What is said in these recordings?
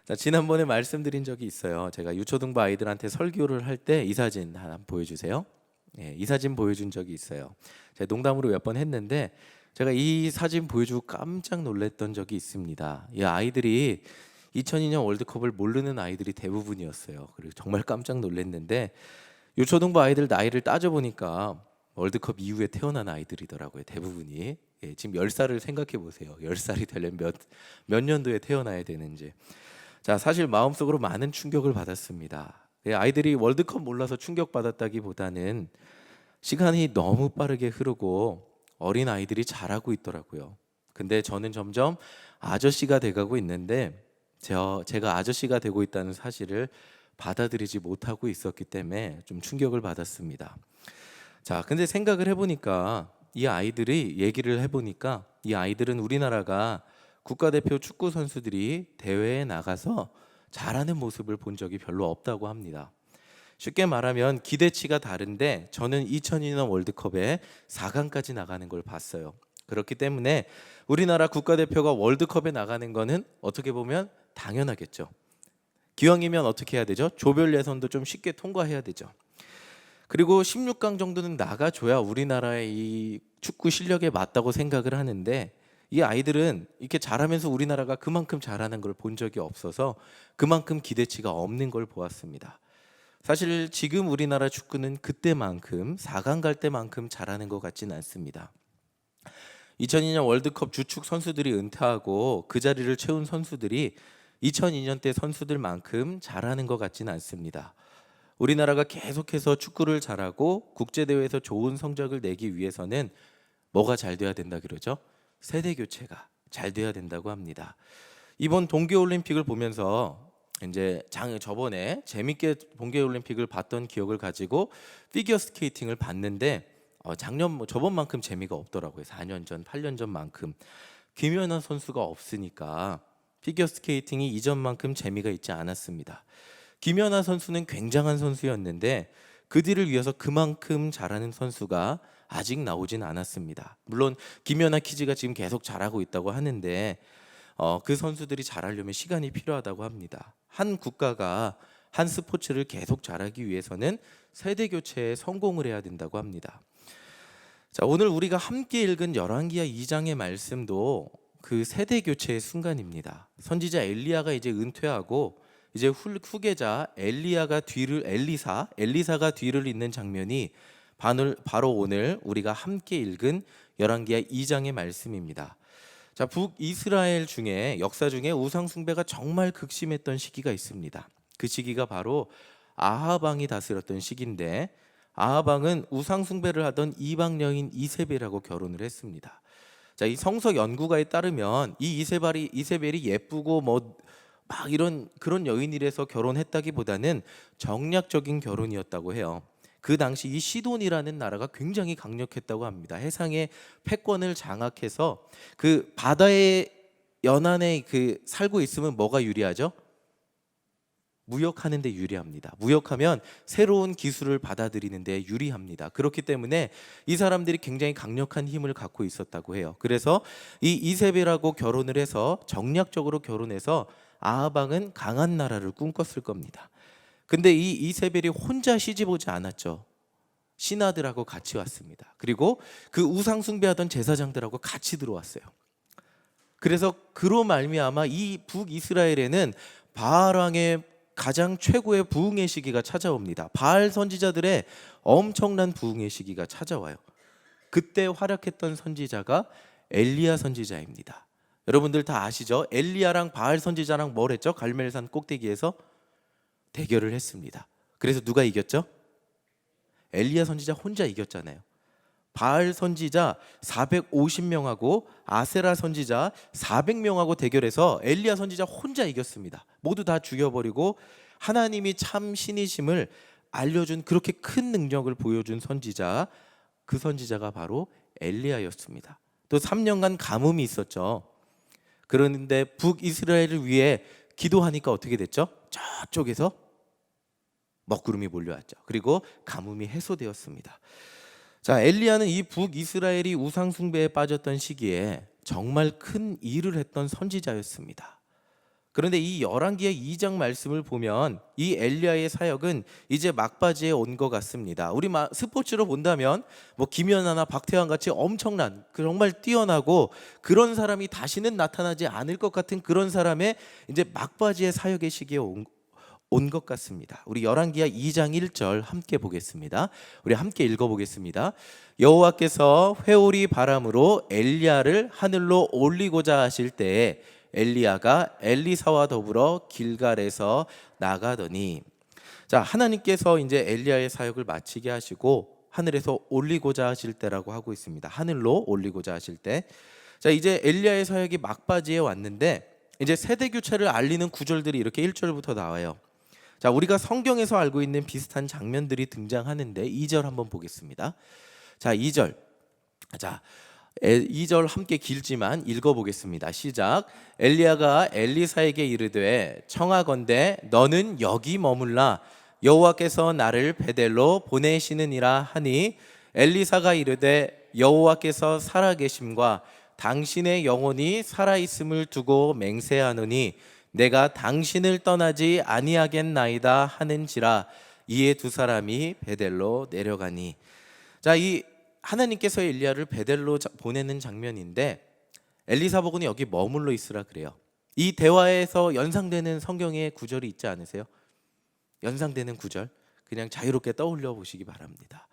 자, 지난번에 말씀드린 적이 있어요. 제가 유초등부 아이들한테 설교를 할 때 이 사진 하나 보여주세요. 예, 이 사진 보여준 적이 있어요. 제가 농담으로 몇 번 했는데 제가 이 사진 보여주고 깜짝 놀랐던 적이 있습니다. 이 아이들이 2002년 월드컵을 모르는 아이들이 대부분이었어요. 그리고 정말 깜짝 놀랐는데 유초등부 아이들 나이를 따져보니까 월드컵 이후에 태어난 아이들이더라고요. 대부분이. 예, 지금 10살을 생각해 보세요. 10살이 되려면 몇 년도에 태어나야 되는지. 자, 사실 마음속으로 많은 충격을 받았습니다. 아이들이 월드컵 몰라서 충격받았다기보다는 시간이 너무 빠르게 흐르고 어린 아이들이 자라고 있더라고요. 근데 저는 점점 아저씨가 돼가고 있는데 제가 아저씨가 되고 있다는 사실을 받아들이지 못하고 있었기 때문에 좀 충격을 받았습니다. 자, 근데 생각을 해보니까 이 아이들이 얘기를 해보니까 이 아이들은 우리나라가 국가대표 축구 선수들이 대회에 나가서 잘하는 모습을 본 적이 별로 없다고 합니다. 쉽게 말하면 기대치가 다른데 저는 2002년 월드컵에 4강까지 나가는 걸 봤어요. 그렇기 때문에 우리나라 국가대표가 월드컵에 나가는 거는 어떻게 보면 당연하겠죠. 기왕이면 어떻게 해야 되죠? 조별 예선도 좀 쉽게 통과해야 되죠. 그리고 16강 정도는 나가줘야 우리나라의 이 축구 실력에 맞다고 생각을 하는데 이 아이들은 이렇게 잘하면서 우리나라가 그만큼 잘하는 걸 본 적이 없어서 그만큼 기대치가 없는 걸 보았습니다. 사실 지금 우리나라 축구는 그때만큼 4강 갈 때만큼 잘하는 것 같지는 않습니다. 2002년 월드컵 주축 선수들이 은퇴하고 그 자리를 채운 선수들이 2002년 때 선수들만큼 잘하는 것 같지는 않습니다. 우리나라가 계속해서 축구를 잘하고 국제대회에서 좋은 성적을 내기 위해서는 뭐가 잘 돼야 된다 그러죠? 세대 교체가 잘 돼야 된다고 합니다. 이번 동계올림픽을 보면서 이제 저번에 재밌게 동계올림픽을 봤던 기억을 가지고 피겨 스케이팅을 봤는데 작년 저번만큼 재미가 없더라고요. 4년 전, 8년 전만큼. 김연아 선수가 없으니까 피겨 스케이팅이 이전만큼 재미가 있지 않았습니다. 김연아 선수는 굉장한 선수였는데 그 뒤를 위해서 그만큼 잘하는 선수가 아직 나오진 않았습니다. 물론 김연아 키즈가 지금 계속 잘하고 있다고 하는데 그 선수들이 잘하려면 시간이 필요하다고 합니다. 한 국가가 한 스포츠를 계속 잘하기 위해서는 세대 교체에 성공을 해야 된다고 합니다. 자, 오늘 우리가 함께 읽은 열왕기하 2장의 말씀도 그 세대 교체의 순간입니다. 선지자 엘리야가 이제 은퇴하고 이제 후계자 엘리사가 뒤를 잇는 장면이 바로 오늘 우리가 함께 읽은 열왕기하 2장의 말씀입니다. 자, 북이스라엘 중에 역사 중에 우상 숭배가 정말 극심했던 시기가 있습니다. 그 시기가 바로 아합 왕이 다스렸던 시기인데 아합 왕은 우상 숭배를 하던 이방 여인 이세벨하고 결혼을 했습니다. 자, 이 성서 연구가에 따르면 이 이세벨이 예쁘고 막 이런 그런 여인이라서 결혼했다기보다는 정략적인 결혼이었다고 해요. 그 당시 이 시돈이라는 나라가 굉장히 강력했다고 합니다. 해상의 패권을 장악해서 그 바다의 연안에 살고 있으면 뭐가 유리하죠? 무역하는 데 유리합니다. 무역하면 새로운 기술을 받아들이는 데 유리합니다. 그렇기 때문에 이 사람들이 굉장히 강력한 힘을 갖고 있었다고 해요. 그래서 이 이세벨하고 결혼을 해서 정략적으로 결혼해서 아합 왕은 강한 나라를 꿈꿨을 겁니다. 근데 이 이세벨이 혼자 시집 오지 않았죠. 신하들하고 같이 왔습니다. 그리고 그 우상 숭배하던 제사장들하고 같이 들어왔어요. 그래서 그로 말미암아 이 북이스라엘에는 바알 왕의 가장 최고의 부흥의 시기가 찾아옵니다. 바알 선지자들의 엄청난 부흥의 시기가 찾아와요. 그때 활약했던 선지자가 엘리야 선지자입니다. 여러분들 다 아시죠? 엘리야랑 바알 선지자랑 뭘 했죠? 갈멜산 꼭대기에서 대결을 했습니다. 그래서 누가 이겼죠? 엘리야 선지자 혼자 이겼잖아요. 바알 선지자 450명하고 아세라 선지자 400명하고 대결해서 엘리야 선지자 혼자 이겼습니다. 모두 다 죽여버리고 하나님이 참 신이심을 알려준, 그렇게 큰 능력을 보여준 선지자, 그 선지자가 바로 엘리야였습니다. 또 3년간 가뭄이 있었죠. 그런데 북이스라엘을 위해 기도하니까 어떻게 됐죠? 저쪽에서 먹구름이 몰려왔죠. 그리고 가뭄이 해소되었습니다. 자, 엘리야는 이 북이스라엘이 우상 숭배에 빠졌던 시기에 정말 큰 일을 했던 선지자였습니다. 그런데 이 열왕기하 2장 말씀을 보면 이 엘리야의 사역은 이제 막바지에 온 것 같습니다. 우리 스포츠로 본다면 뭐 김연아나 박태환 같이 엄청난 정말 뛰어나고 그런 사람이 다시는 나타나지 않을 것 같은 그런 사람의 이제 막바지의 사역의 시기에 온 것 같습니다. 우리 열왕기하 2장 1절 함께 보겠습니다. 우리 함께 읽어보겠습니다. 여호와께서 회오리 바람으로 엘리야를 하늘로 올리고자 하실 때에 엘리야가 엘리사와 더불어 길갈에서 나가더니, 자, 하나님께서 이제 엘리야의 사역을 마치게 하시고 하늘에서 올리고자 하실 때라고 하고 있습니다. 하늘로 올리고자 하실 때. 자, 이제 엘리야의 사역이 막바지에 왔는데 이제 세대 교체를 알리는 구절들이 이렇게 1절부터 나와요. 자, 우리가 성경에서 알고 있는 비슷한 장면들이 등장하는데 2절 한번 보겠습니다. 자, 2절. 자, 2절 함께 길지만 읽어보겠습니다. 시작. 엘리야가 엘리사에게 이르되 청하건대 너는 여기 머물라 여호와께서 나를 베델로 보내시느니라 하니 엘리사가 이르되 여호와께서 살아계심과 당신의 영혼이 살아있음을 두고 맹세하노니 내가 당신을 떠나지 아니하겠나이다 하는지라. 이에 두 사람이 베델로 내려가니. 자, 이 하나님께서 엘리야를 베델로 보내는 장면인데 엘리사 보고는 여기 머물러 있으라 그래요. 이 대화에서 연상되는 성경의 구절이 있지 않으세요? 연상되는 구절 그냥 자유롭게 떠올려 보시기 바랍니다.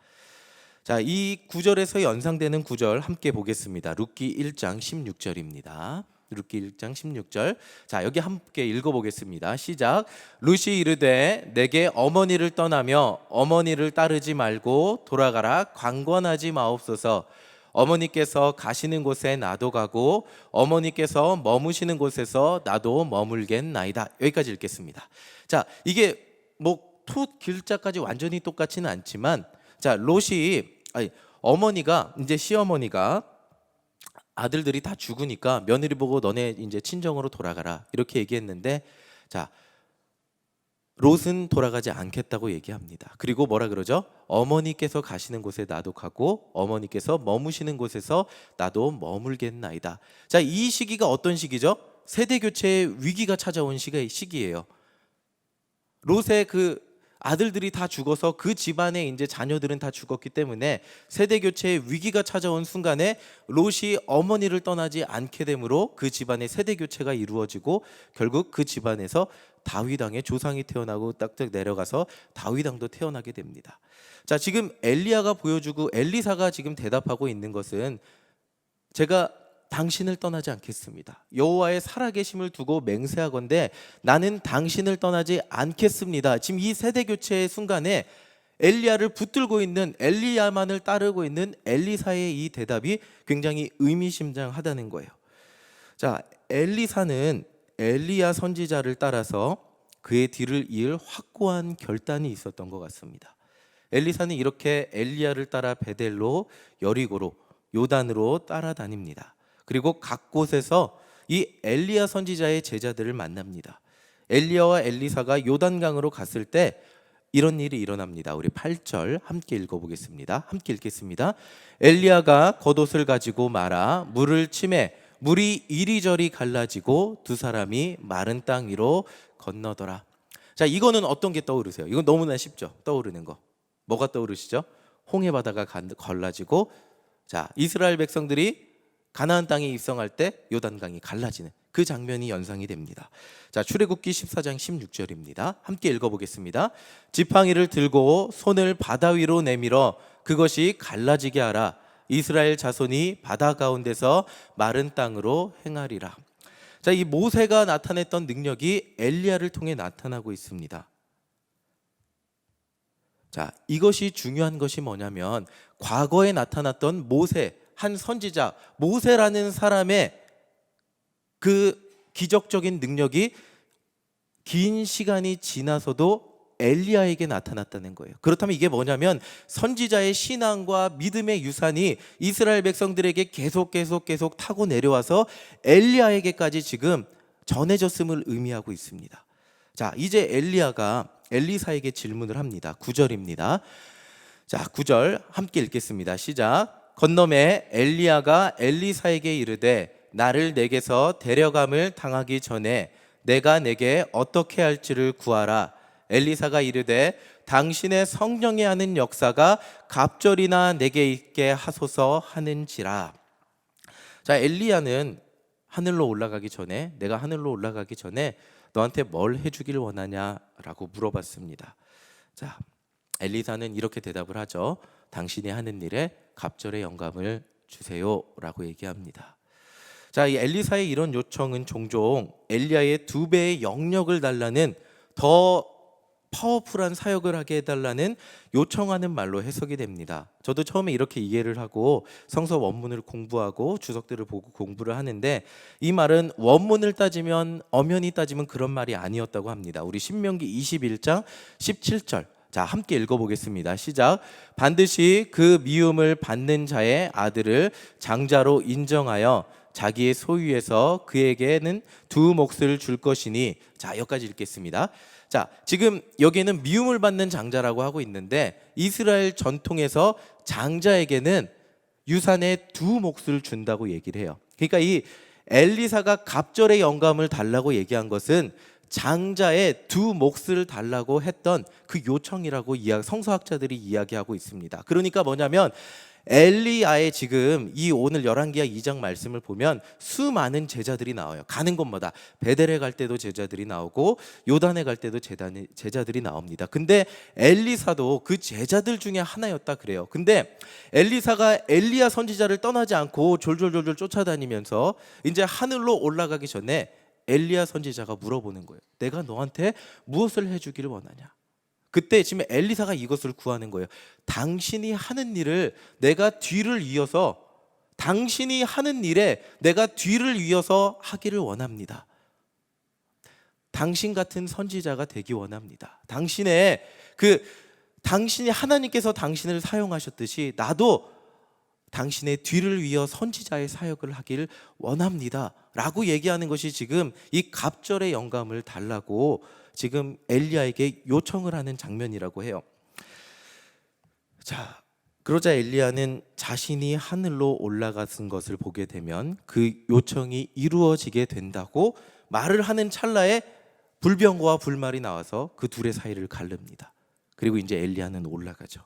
자, 이 구절에서 연상되는 구절 함께 보겠습니다. 룻기 1장 16절입니다. 룻기 1장 16절. 자, 여기 함께 읽어보겠습니다. 시작. 룻이 이르되 내게 어머니를 떠나며 어머니를 따르지 말고 돌아가라 강권하지 마옵소서. 어머니께서 가시는 곳에 나도 가고 어머니께서 머무시는 곳에서 나도 머물겠나이다. 여기까지 읽겠습니다. 자, 이게 뭐 토 길자까지 완전히 똑같지는 않지만, 자, 어머니가 이제 시어머니가 아들들이 다 죽으니까 며느리 보고 너네 이제 친정으로 돌아가라 이렇게 얘기했는데, 자, 롯은 돌아가지 않겠다고 얘기합니다. 그리고 뭐라 그러죠? 어머니께서 가시는 곳에 나도 가고 어머니께서 머무시는 곳에서 나도 머물겠나이다. 자, 이 시기가 어떤 시기죠? 세대 교체의 위기가 찾아온 시기예요. 롯의 그 아들들이 다 죽어서 그 집안의 이제 자녀들은 다 죽었기 때문에 세대 교체의 위기가 찾아온 순간에 롯이 어머니를 떠나지 않게 되므로 그 집안의 세대 교체가 이루어지고 결국 그 집안에서 다윗 왕의 조상이 태어나고 딱딱 내려가서 다윗 왕도 태어나게 됩니다. 자, 지금 엘리야가 보여주고 엘리사가 지금 대답하고 있는 것은 제가 당신을 떠나지 않겠습니다. 여호와의 살아계심을 두고 맹세하건대 나는 당신을 떠나지 않겠습니다. 지금 이 세대 교체의 순간에 엘리야를 붙들고 있는, 엘리야만을 따르고 있는 엘리사의 이 대답이 굉장히 의미심장하다는 거예요. 자, 엘리사는 엘리야 선지자를 따라서 그의 뒤를 이을 확고한 결단이 있었던 것 같습니다. 엘리사는 이렇게 엘리야를 따라 베델로, 여리고로, 요단으로 따라다닙니다. 그리고 각 곳에서 이 엘리야 선지자의 제자들을 만납니다. 엘리야와 엘리사가 요단강으로 갔을 때 이런 일이 일어납니다. 우리 8절 함께 읽어보겠습니다. 함께 읽겠습니다. 엘리야가 겉옷을 가지고 말아 물을 치매 물이 이리저리 갈라지고 두 사람이 마른 땅 위로 건너더라. 자, 이거는 어떤 게 떠오르세요? 이건 너무나 쉽죠. 떠오르는 거. 뭐가 떠오르시죠? 홍해 바다가 갈라지고, 자, 이스라엘 백성들이 가나안 땅에 입성할 때 요단강이 갈라지는 그 장면이 연상이 됩니다. 자, 출애굽기 14장 16절입니다. 함께 읽어보겠습니다. 지팡이를 들고 손을 바다 위로 내밀어 그것이 갈라지게 하라. 이스라엘 자손이 바다 가운데서 마른 땅으로 행하리라. 자, 이 모세가 나타냈던 능력이 엘리야를 통해 나타나고 있습니다. 자, 이것이 중요한 것이 뭐냐면 과거에 나타났던 모세, 한 선지자 모세라는 사람의 그 기적적인 능력이 긴 시간이 지나서도 엘리야에게 나타났다는 거예요. 그렇다면 이게 뭐냐면 선지자의 신앙과 믿음의 유산이 이스라엘 백성들에게 계속 타고 내려와서 엘리야에게까지 지금 전해졌음을 의미하고 있습니다. 자, 이제 엘리야가 엘리사에게 질문을 합니다. 9절입니다. 자, 9절 함께 읽겠습니다. 시작. 건너매 엘리야가 엘리사에게 이르되 나를 내게서 데려감을 당하기 전에 내가 내게 어떻게 할지를 구하라. 엘리사가 이르되 당신의 성령이 하는 역사가 갑절이나 내게 있게 하소서 하는지라. 자, 엘리야는 하늘로 올라가기 전에, 내가 하늘로 올라가기 전에 너한테 뭘 해주길 원하냐라고 물어봤습니다. 자, 엘리사는 이렇게 대답을 하죠. 당신이 하는 일에 갑절의 영감을 주세요라고 얘기합니다. 자, 이 엘리사의 이런 요청은 종종 엘리야의 2배의 영역을 달라는, 더 파워풀한 사역을 하게 해달라는 요청하는 말로 해석이 됩니다. 저도 처음에 이렇게 이해를 하고 성서 원문을 공부하고 주석들을 보고 공부를 하는데, 이 말은 원문을 따지면, 엄연히 따지면 그런 말이 아니었다고 합니다. 우리 신명기 21장 17절, 자, 함께 읽어보겠습니다. 시작. 반드시 그 미움을 받는 자의 아들을 장자로 인정하여 자기의 소유에서 그에게는 2 몫을 줄 것이니. 자, 여기까지 읽겠습니다. 자, 지금 여기에는 미움을 받는 장자라고 하고 있는데, 이스라엘 전통에서 장자에게는 유산의 2 몫을 준다고 얘기를 해요. 그러니까 이 엘리사가 갑절의 영감을 달라고 얘기한 것은 장자의 2 몫을 달라고 했던 그 요청이라고 성서학자들이 이야기하고 있습니다. 그러니까 뭐냐면 엘리야의 지금 이 오늘 열왕기하 2장 말씀을 보면 수많은 제자들이 나와요. 가는 곳마다 베델에 갈 때도 제자들이 나오고 요단에 갈 때도 제자들이 나옵니다. 근데 엘리사도 그 제자들 중에 하나였다 그래요. 근데 엘리사가 엘리야 선지자를 떠나지 않고 졸졸졸졸 쫓아다니면서 이제 하늘로 올라가기 전에 엘리야 선지자가 물어보는 거예요. 내가 너한테 무엇을 해주기를 원하냐? 그때 지금 엘리사가 이것을 구하는 거예요. 당신이 하는 일을 내가 뒤를 이어서, 당신이 하는 일에 내가 뒤를 이어서 하기를 원합니다. 당신 같은 선지자가 되기 원합니다. 당신이 하나님께서 당신을 사용하셨듯이 나도 당신의 뒤를 이어 선지자의 사역을 하길 원합니다 라고 얘기하는 것이 지금 이 갑절의 영감을 달라고 지금 엘리야에게 요청을 하는 장면이라고 해요. 자, 그러자 엘리야는 자신이 하늘로 올라간 것을 보게 되면 그 요청이 이루어지게 된다고 말을 하는 찰나에 불병거와 불말이 나와서 그 둘의 사이를 가릅니다. 그리고 이제 엘리야는 올라가죠.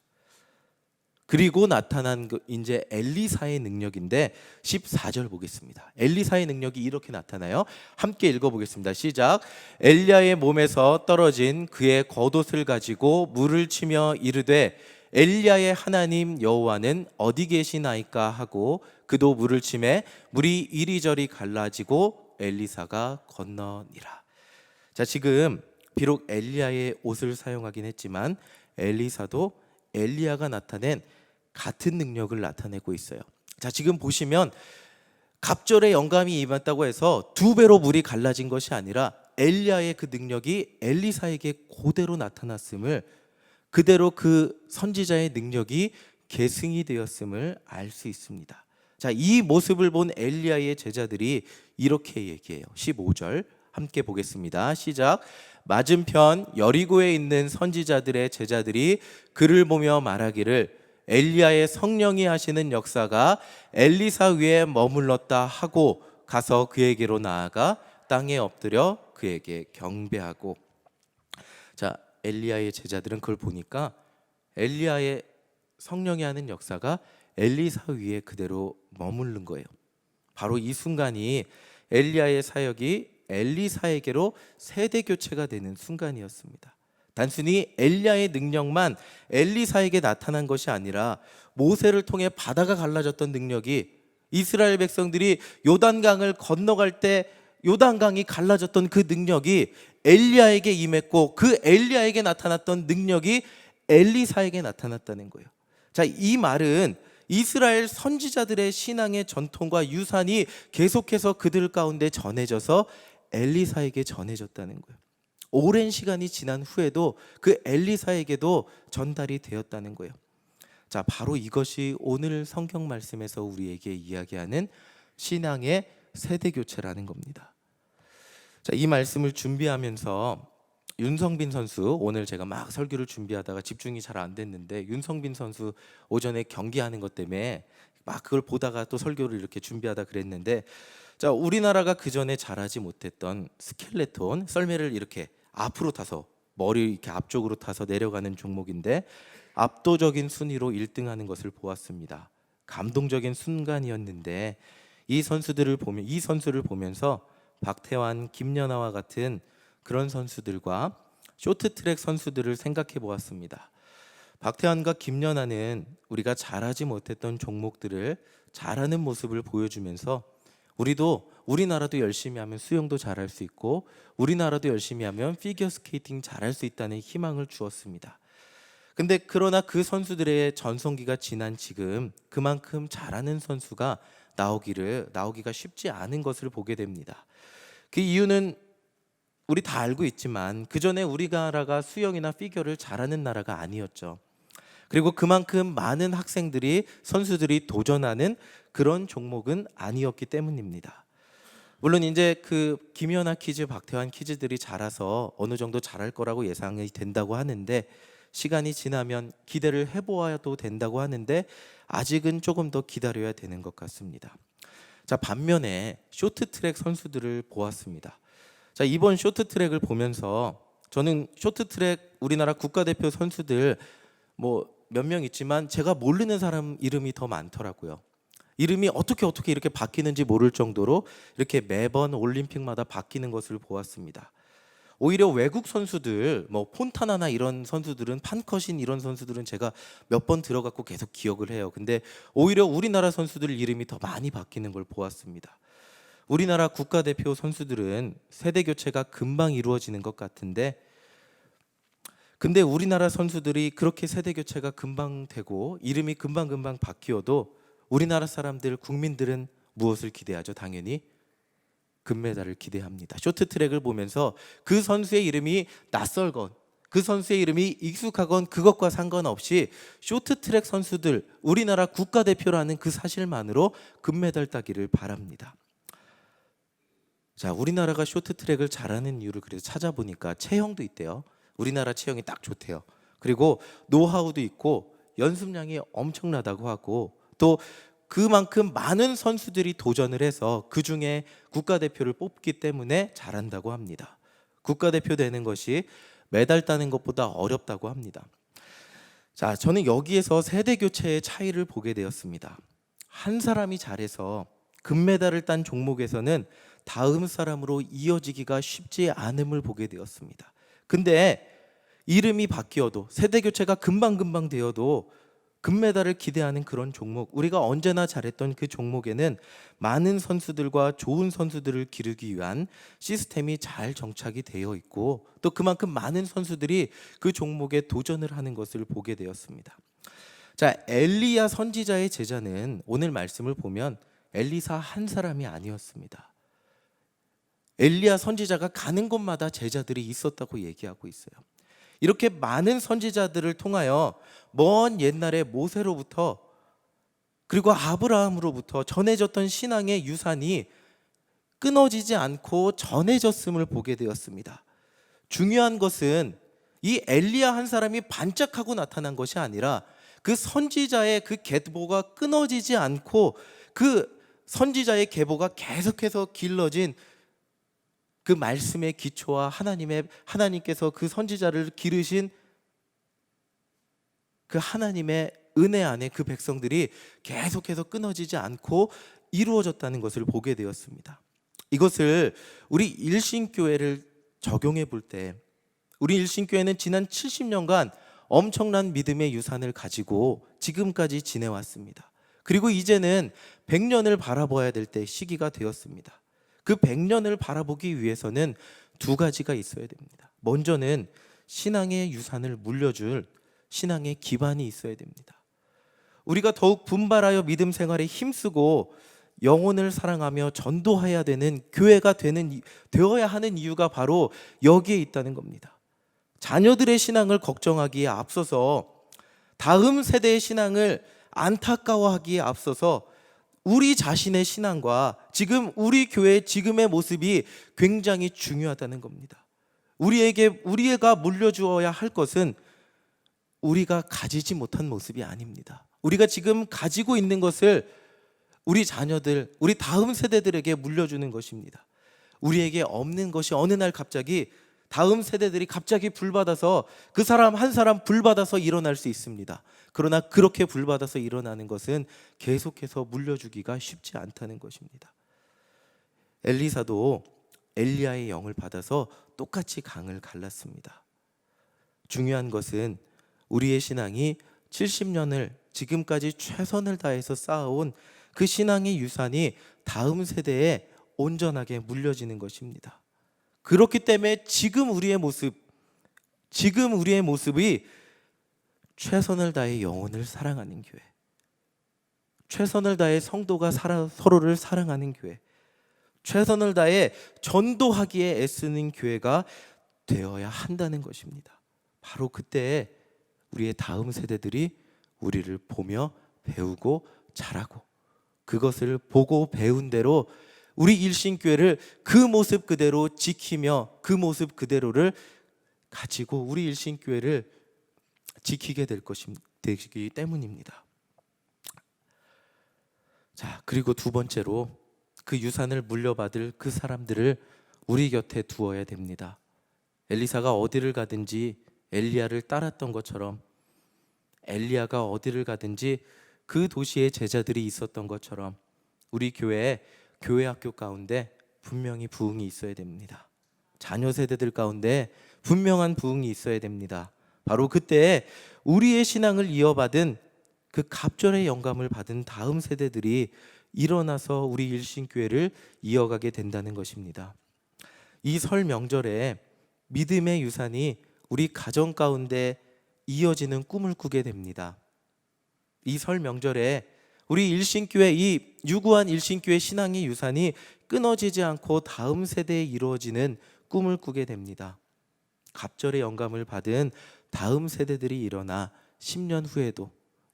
그리고 나타난 이제 엘리사의 능력인데 14절 보겠습니다. 엘리사의 능력이 이렇게 나타나요. 함께 읽어보겠습니다. 시작. 엘리야의 몸에서 떨어진 그의 겉옷을 가지고 물을 치며 이르되 엘리야의 하나님 여호와는 어디 계시나이까 하고 그도 물을 치매 물이 이리저리 갈라지고 엘리사가 건너니라. 자, 지금 비록 엘리야의 옷을 사용하긴 했지만 엘리사도 엘리야가 나타낸 같은 능력을 나타내고 있어요. 자, 지금 보시면 갑절의 영감이 임했다고 해서 2배로 물이 갈라진 것이 아니라 엘리야의 그 능력이 엘리사에게 그대로 나타났음을, 그대로 그 선지자의 능력이 계승이 되었음을 알 수 있습니다. 자, 이 모습을 본 엘리야의 제자들이 이렇게 얘기해요. 15절 함께 보겠습니다. 시작. 맞은편 여리고에 있는 선지자들의 제자들이 그를 보며 말하기를 엘리야의 성령이 하시는 역사가 엘리사 위에 머물렀다 하고 가서 그에게로 나아가 땅에 엎드려 그에게 경배하고. 자, 엘리야의 제자들은 그걸 보니까 엘리야의 성령이 하는 역사가 엘리사 위에 그대로 머무른 거예요. 바로 이 순간이 엘리야의 사역이 엘리사에게로 세대 교체가 되는 순간이었습니다. 단순히 엘리야의 능력만 엘리사에게 나타난 것이 아니라 모세를 통해 바다가 갈라졌던 능력이, 이스라엘 백성들이 요단강을 건너갈 때 요단강이 갈라졌던 그 능력이 엘리야에게 임했고, 그 엘리야에게 나타났던 능력이 엘리사에게 나타났다는 거예요. 자, 이 말은 이스라엘 선지자들의 신앙의 전통과 유산이 계속해서 그들 가운데 전해져서 엘리사에게 전해졌다는 거예요. 오랜 시간이 지난 후에도 그 엘리사에게도 전달이 되었다는 거예요. 자, 바로 이것이 오늘 성경 말씀에서 우리에게 이야기하는 신앙의 세대 교체라는 겁니다. 자, 이 말씀을 준비하면서 윤성빈 선수, 오늘 제가 막 설교를 준비하다가 집중이 잘 안 됐는데 윤성빈 선수 오전에 경기하는 것 때문에 막 그걸 보다가 또 설교를 이렇게 준비하다 그랬는데, 자, 우리나라가 그 전에 잘하지 못했던 스켈레톤, 썰매를 이렇게 앞으로 타서 머리 이렇게 앞쪽으로 타서 내려가는 종목인데 압도적인 순위로 1등하는 것을 보았습니다. 감동적인 순간이었는데 이 선수를 보면서 박태환, 김연아와 같은 그런 선수들과 쇼트트랙 선수들을 생각해 보았습니다. 박태환과 김연아는 우리가 잘하지 못했던 종목들을 잘하는 모습을 보여주면서 우리나라도 열심히 하면 수영도 잘할 수 있고 우리나라도 열심히 하면 피겨스케이팅 잘할 수 있다는 희망을 주었습니다. 근데 그러나 그 선수들의 전성기가 지난 지금 그만큼 잘하는 선수가 나오기가 쉽지 않은 것을 보게 됩니다. 그 이유는 우리 다 알고 있지만 그 전에 우리나라가 수영이나 피겨를 잘하는 나라가 아니었죠. 그리고 그만큼 많은 선수들이 도전하는 그런 종목은 아니었기 때문입니다. 물론 이제 그 김연아 키즈, 박태환 키즈들이 자라서 어느 정도 잘할 거라고 예상이 된다고 하는데 시간이 지나면 기대를 해보아도 된다고 하는데 아직은 조금 더 기다려야 되는 것 같습니다. 자, 반면에 쇼트트랙 선수들을 보았습니다. 자, 이번 쇼트트랙을 보면서 저는 쇼트트랙 우리나라 국가대표 선수들 몇 명 있지만 제가 모르는 사람 이름이 더 많더라고요. 이름이 어떻게 이렇게 바뀌는지 모를 정도로 이렇게 매번 올림픽마다 바뀌는 것을 보았습니다. 오히려 외국 선수들, 폰타나나 이런 선수들은, 판커신 이런 선수들은 제가 몇 번 들어갔고 계속 기억을 해요. 근데 오히려 우리나라 선수들 이름이 더 많이 바뀌는 걸 보았습니다. 우리나라 국가대표 선수들은 세대 교체가 금방 이루어지는 것 같은데 근데 우리나라 선수들이 그렇게 세대 교체가 금방 되고 이름이 금방 바뀌어도 우리나라 국민들은 무엇을 기대하죠? 당연히 금메달을 기대합니다. 쇼트트랙을 보면서 그 선수의 이름이 낯설건 그 선수의 이름이 익숙하건 그것과 상관없이 쇼트트랙 선수들, 우리나라 국가대표라는 그 사실만으로 금메달 따기를 바랍니다. 자, 우리나라가 쇼트트랙을 잘하는 이유를 그래서 찾아보니까 체형도 있대요. 우리나라 체형이 딱 좋대요. 그리고 노하우도 있고 연습량이 엄청나다고 하고 또 그만큼 많은 선수들이 도전을 해서 그 중에 국가대표를 뽑기 때문에 잘한다고 합니다. 국가대표 되는 것이 메달 따는 것보다 어렵다고 합니다. 자, 저는 여기에서 세대 교체의 차이를 보게 되었습니다. 한 사람이 잘해서 금메달을 딴 종목에서는 다음 사람으로 이어지기가 쉽지 않음을 보게 되었습니다. 근데 이름이 바뀌어도 세대 교체가 금방 되어도 금메달을 기대하는 그런 종목, 우리가 언제나 잘했던 그 종목에는 많은 선수들과 좋은 선수들을 기르기 위한 시스템이 잘 정착이 되어 있고 또 그만큼 많은 선수들이 그 종목에 도전을 하는 것을 보게 되었습니다. 자, 엘리야 선지자의 제자는 오늘 말씀을 보면 엘리사 한 사람이 아니었습니다. 엘리야 선지자가 가는 곳마다 제자들이 있었다고 얘기하고 있어요. 이렇게 많은 선지자들을 통하여 먼 옛날에 모세로부터 그리고 아브라함으로부터 전해졌던 신앙의 유산이 끊어지지 않고 전해졌음을 보게 되었습니다. 중요한 것은 이 엘리야 한 사람이 반짝하고 나타난 것이 아니라 그 선지자의 그 계보가 끊어지지 않고 그 선지자의 계보가 계속해서 길러진 그 말씀의 기초와 하나님께서 그 선지자를 기르신 그 하나님의 은혜 안에 그 백성들이 계속해서 끊어지지 않고 이루어졌다는 것을 보게 되었습니다. 이것을 우리 일신교회를 적용해 볼 때 우리 일신교회는 지난 70년간 엄청난 믿음의 유산을 가지고 지금까지 지내왔습니다. 그리고 이제는 100년을 바라봐야 될 때 시기가 되었습니다. 그 100년을 바라보기 위해서는 두 가지가 있어야 됩니다. 먼저는 신앙의 유산을 물려줄 신앙의 기반이 있어야 됩니다. 우리가 더욱 분발하여 믿음 생활에 힘쓰고 영혼을 사랑하며 전도해야 되는 교회가 되어야 하는 이유가 바로 여기에 있다는 겁니다. 자녀들의 신앙을 걱정하기에 앞서서 다음 세대의 신앙을 안타까워하기에 앞서서 우리 자신의 신앙과 지금 우리 교회의 지금의 모습이 굉장히 중요하다는 겁니다. 우리가 물려주어야 할 것은 우리가 가지지 못한 모습이 아닙니다. 우리가 지금 가지고 있는 것을 우리 자녀들, 우리 다음 세대들에게 물려주는 것입니다. 우리에게 없는 것이 어느 날 갑자기 다음 세대들이 갑자기 불받아서 그 사람 한 사람 불받아서 일어날 수 있습니다. 그러나 그렇게 불받아서 일어나는 것은 계속해서 물려주기가 쉽지 않다는 것입니다. 엘리사도 엘리야의 영을 받아서 똑같이 강을 갈랐습니다. 중요한 것은 우리의 신앙이 70년을 지금까지 최선을 다해서 쌓아온 그 신앙의 유산이 다음 세대에 온전하게 물려지는 것입니다. 그렇기 때문에 지금 우리의 모습이 최선을 다해 영혼을 사랑하는 교회, 최선을 다해 성도가 서로를 사랑하는 교회, 최선을 다해 전도하기에 애쓰는 교회가 되어야 한다는 것입니다. 바로 그때 우리의 다음 세대들이 우리를 보며 배우고 자라고, 그것을 보고 배운 대로 우리 일신교회를 그 모습 그대로 지키며 그 모습 그대로를 가지고 우리 일신교회를 지키게 되기 때문입니다. 자, 그리고 두 번째로 그 유산을 물려받을 그 사람들을 우리 곁에 두어야 됩니다. 엘리사가 어디를 가든지 엘리야를 따랐던 것처럼, 엘리야가 어디를 가든지 그 도시에 제자들이 있었던 것처럼 우리 교회 학교 가운데 분명히 부흥이 있어야 됩니다. 자녀 세대들 가운데 분명한 부흥이 있어야 됩니다. 바로 그때 우리의 신앙을 이어받은 그 갑절의 영감을 받은 다음 세대들이 일어나서 우리 일신교회를 이어가게 된다는 것입니다. 이 설 명절에 믿음의 유산이 우리 가정 가운데 이어지는 꿈을 꾸게 됩니다. 이 설 명절에 우리 일신교회, 이 유구한 일신교회 신앙의 유산이 끊어지지 않고 다음 세대에 이루어지는 꿈을 꾸게 됩니다. 갑절의 영감을 받은 다음 세대들이 일어나 10년 후에도,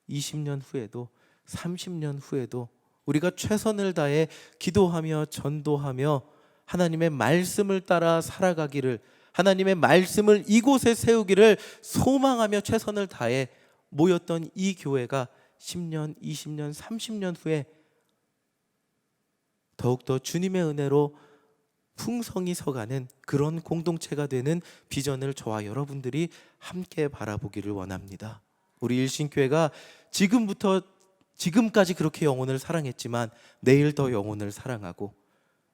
20년 후에도, 30년 후에도 우리가 최선을 다해 기도하며 전도하며 하나님의 말씀을 따라 살아가기를, 하나님의 말씀을 이곳에 세우기를 소망하며 최선을 다해 모였던 이 교회가 10년, 20년, 30년 후에 더욱더 주님의 은혜로 풍성히 서가는 그런 공동체가 되는 비전을 저와 여러분들이 함께 바라보기를 원합니다. 우리 일신교회가 지금까지 그렇게 영혼을 사랑했지만 내일 더 영혼을 사랑하고,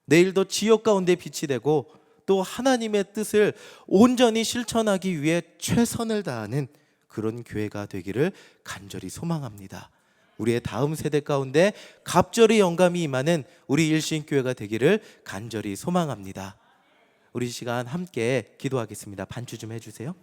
내일 더 지역 가운데 빛이 되고, 또 하나님의 뜻을 온전히 실천하기 위해 최선을 다하는 그런 교회가 되기를 간절히 소망합니다. 우리의 다음 세대 가운데 갑절의 영감이 임하는 우리 일신교회가 되기를 간절히 소망합니다. 우리 시간 함께 기도하겠습니다. 반주 좀 해주세요.